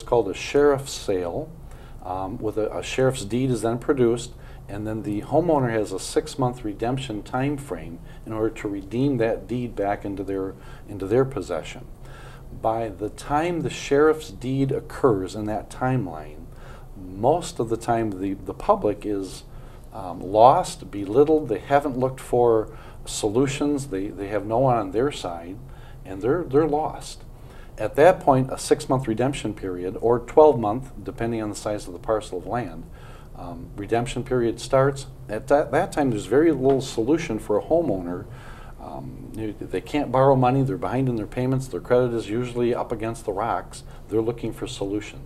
called a sheriff's sale, with a sheriff's deed is then produced, and then the homeowner has a 6-month redemption time frame in order to redeem that deed back into their possession. By the time the sheriff's deed occurs in that timeline, most of the time the public is lost, belittled. They haven't looked for solutions. They have no one on their side, and they're lost. At that point, a 6-month redemption period, or 12-month, depending on the size of the parcel of land, redemption period starts. At that time, there's very little solution for a homeowner. They can't borrow money, they're behind in their payments, their credit is usually up against the rocks. They're looking for solution.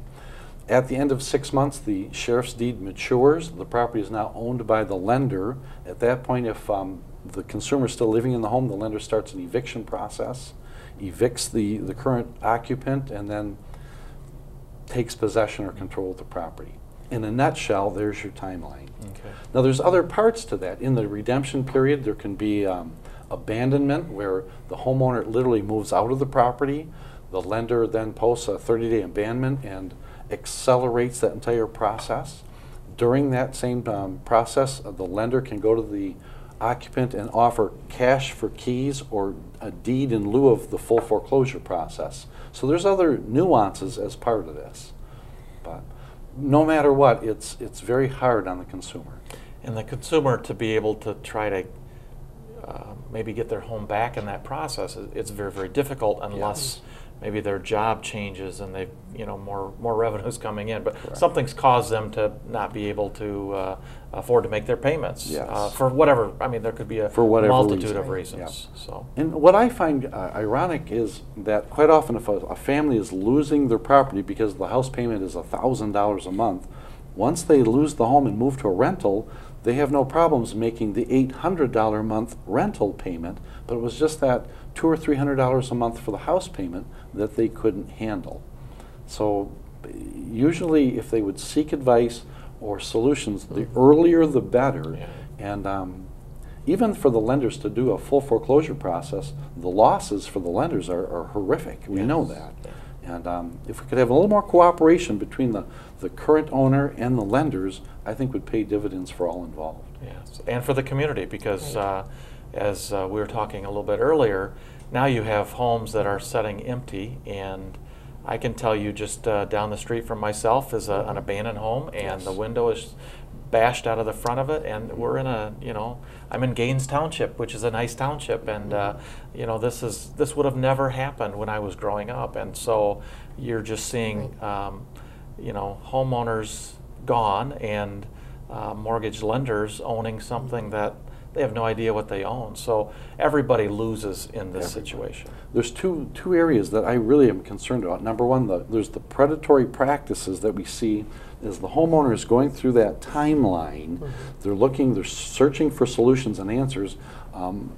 At the end of 6 months, the sheriff's deed matures. The property is now owned by the lender. At that point, if the consumer is still living in the home, the lender starts an eviction process, evicts the current occupant, and then takes possession or control of the property. In a nutshell, there's your timeline. Okay. Now there's other parts to that. In the redemption period, there can be abandonment, where the homeowner literally moves out of the property. The lender then posts a 30-day abandonment and accelerates that entire process. During that same process, the lender can go to the occupant and offer cash for keys or a deed in lieu of the full foreclosure process. So there's other nuances as part of this. But no matter what, it's very hard on the consumer. And the consumer to be able to try to maybe get their home back in that process, it's very, very difficult unless maybe their job changes and they've, more revenues coming in. But Correct. Something's caused them to not be able to afford to make their payments. Yes. For whatever, there could be a multitude of reasons. Yeah. So. And what I find ironic is that quite often if a family is losing their property because the house payment is $1,000 a month, once they lose the home and move to a rental, they have no problems making the $800 a month rental payment, but it was just that $200 or $300 a month for the house payment that they couldn't handle. So usually if they would seek advice or solutions, the earlier the better. Yeah. And even for the lenders to do a full foreclosure process, the losses for the lenders are horrific. We know that. And if we could have a little more cooperation between the current owner and the lenders, I think would pay dividends for all involved. Yes, and for the community, because as we were talking a little bit earlier, now you have homes that are sitting empty, and I can tell you just down the street from myself is an abandoned home, and the window is bashed out of the front of it, and we're in I'm in Gaines Township, which is a nice township, and this would have never happened when I was growing up, and so you're just seeing homeowners gone and mortgage lenders owning something that they have no idea what they own. So everybody loses in this situation. There's two areas that I really am concerned about. Number one, there's the predatory practices that we see as the homeowner is going through that timeline. They're searching for solutions and answers.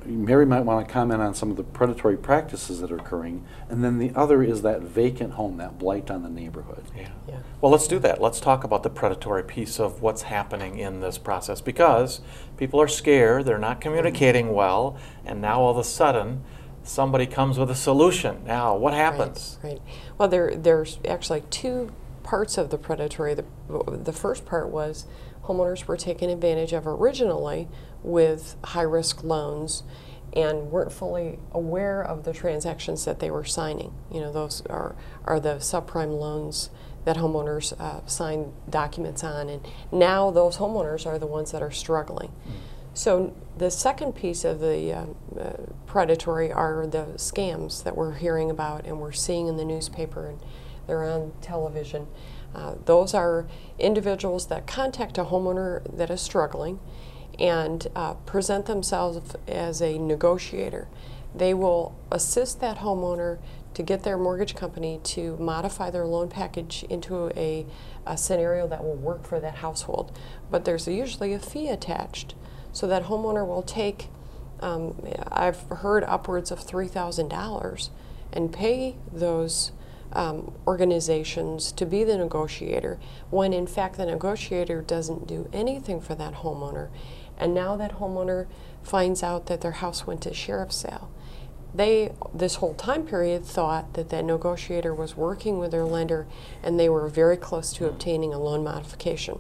Mary might want to comment on some of the predatory practices that are occurring. And then the other is that vacant home, that blight on the neighborhood. Yeah. Well, let's do that. Let's talk about the predatory piece of what's happening in this process, because people are scared, they're not communicating well, and now all of a sudden somebody comes with a solution. Now, what happens? Right. Well, there's actually two parts of the predatory. The first part was homeowners were taken advantage of originally with high-risk loans and weren't fully aware of the transactions that they were signing. Those are the subprime loans that homeowners sign documents on, and now those homeowners are the ones that are struggling. So the second piece of the predatory are the scams that we're hearing about and we're seeing in the newspaper, and they're on television. Those are individuals that contact a homeowner that is struggling and present themselves as a negotiator. They will assist that homeowner to get their mortgage company to modify their loan package into a scenario that will work for that household. But there's usually a fee attached. So that homeowner will take, I've heard upwards of $3,000 and pay those organizations to be the negotiator, when in fact the negotiator doesn't do anything for that homeowner. And now that homeowner finds out that their house went to sheriff's sale. they, this whole time period, thought that that negotiator was working with their lender and they were very close to obtaining a loan modification.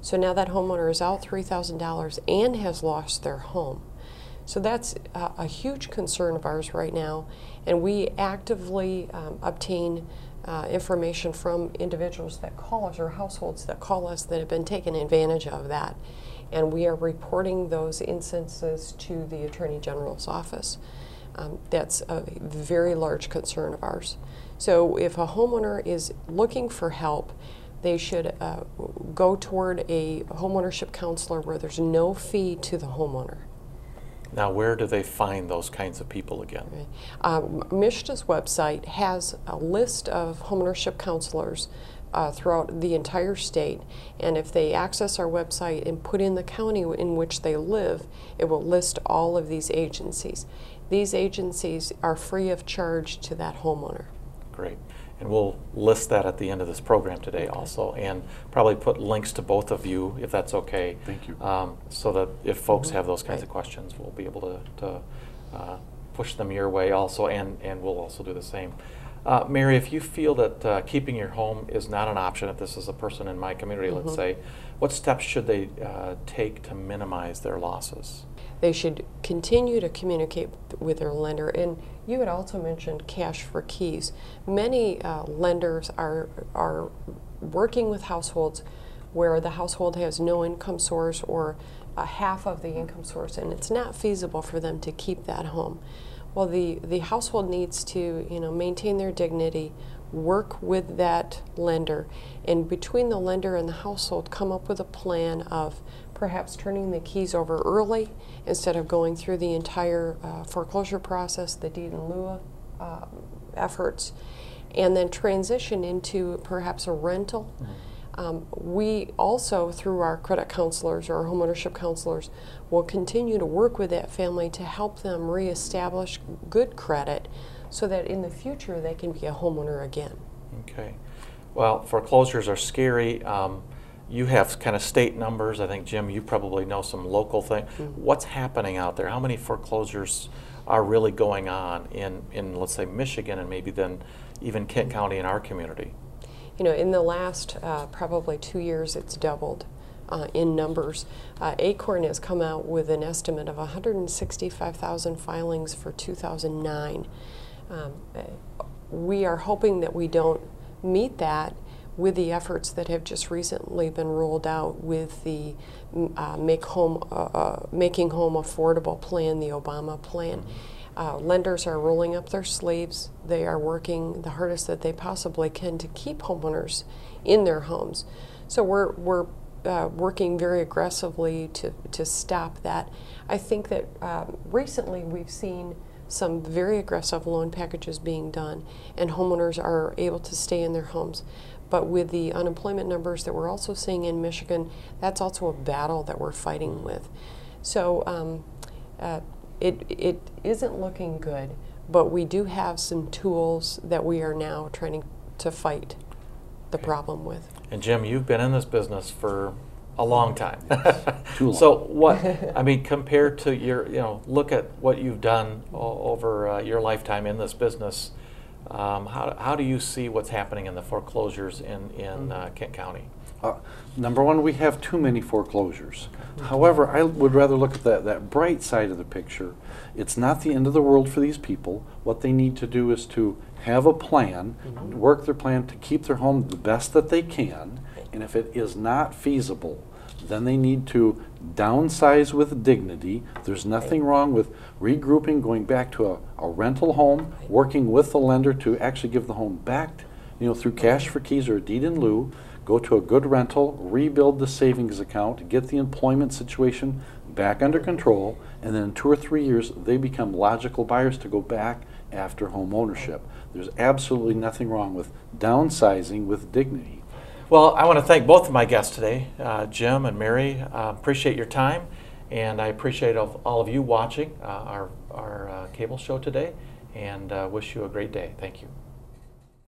So now that homeowner is out $3,000 and has lost their home. So that's a huge concern of ours right now, and we actively obtain information from individuals that call us or households that call us that have been taken advantage of that. And we are reporting those instances to the Attorney General's office. That's a very large concern of ours. So if a homeowner is looking for help, they should go toward a homeownership counselor where there's no fee to the homeowner. Now, where do they find those kinds of people again? MSHDA's website has a list of homeownership counselors throughout the entire state, and if they access our website and put in the county in which they live, it will list all of these agencies. These agencies are free of charge to that homeowner. Great. And we'll list that at the end of this program today also, and probably put links to both of you, if that's okay. Thank you. So that if folks have those kinds of questions, we'll be able to push them your way also, and we'll also do the same. Mary, if you feel that keeping your home is not an option, if this is a person in my community, let's say, what steps should they take to minimize their losses? They should continue to communicate with their lender. And you had also mentioned cash for keys. Many lenders are working with households where the household has no income source or half of the income source, and it's not feasible for them to keep that home. Well, the household needs to, maintain their dignity, work with that lender, and between the lender and the household come up with a plan of perhaps turning the keys over early instead of going through the entire foreclosure process, the deed in lieu efforts, and then transition into perhaps a rental. We also, through our credit counselors or our homeownership counselors, will continue to work with that family to help them reestablish good credit so that in the future they can be a homeowner again. Okay. Well, foreclosures are scary. You have kind of state numbers. I think, Jim, you probably know some local things. What's happening out there? How many foreclosures are really going on in let's say, Michigan and maybe then even Kent County in our community? In the last probably 2 years, it's doubled in numbers. Acorn has come out with an estimate of 165,000 filings for 2009. We are hoping that we don't meet that with the efforts that have just recently been rolled out with the Making Home Affordable plan, the Obama plan. Lenders are rolling up their sleeves. They are working the hardest that they possibly can to keep homeowners in their homes. So we're working very aggressively to stop that. I think that recently we've seen some very aggressive loan packages being done, and homeowners are able to stay in their homes. But with the unemployment numbers that we're also seeing in Michigan, that's also a battle that we're fighting with. So it isn't looking good, but we do have some tools that we are now trying to fight the problem with. And Jim, you've been in this business for a long time. Too long. So what, I mean, compared to your, look at what you've done over your lifetime in this business, how do you see what's happening in the foreclosures in Kent County? Number one, we have too many foreclosures. However, I would rather look at that bright side of the picture. It's not the end of the world for these people. What they need to do is to have a plan, work their plan to keep their home the best that they can, and if it is not feasible, then they need to downsize with dignity. There's nothing wrong with regrouping, going back to a rental home, working with the lender to actually give the home back, through cash for keys or a deed in lieu. Go to a good rental, rebuild the savings account, get the employment situation back under control, and then in 2 or 3 years they become logical buyers to go back after home ownership. There's absolutely nothing wrong with downsizing with dignity. Well, I want to thank both of my guests today, Jim and Mary. Appreciate your time, and I appreciate all of you watching our cable show today, and wish you a great day. Thank you.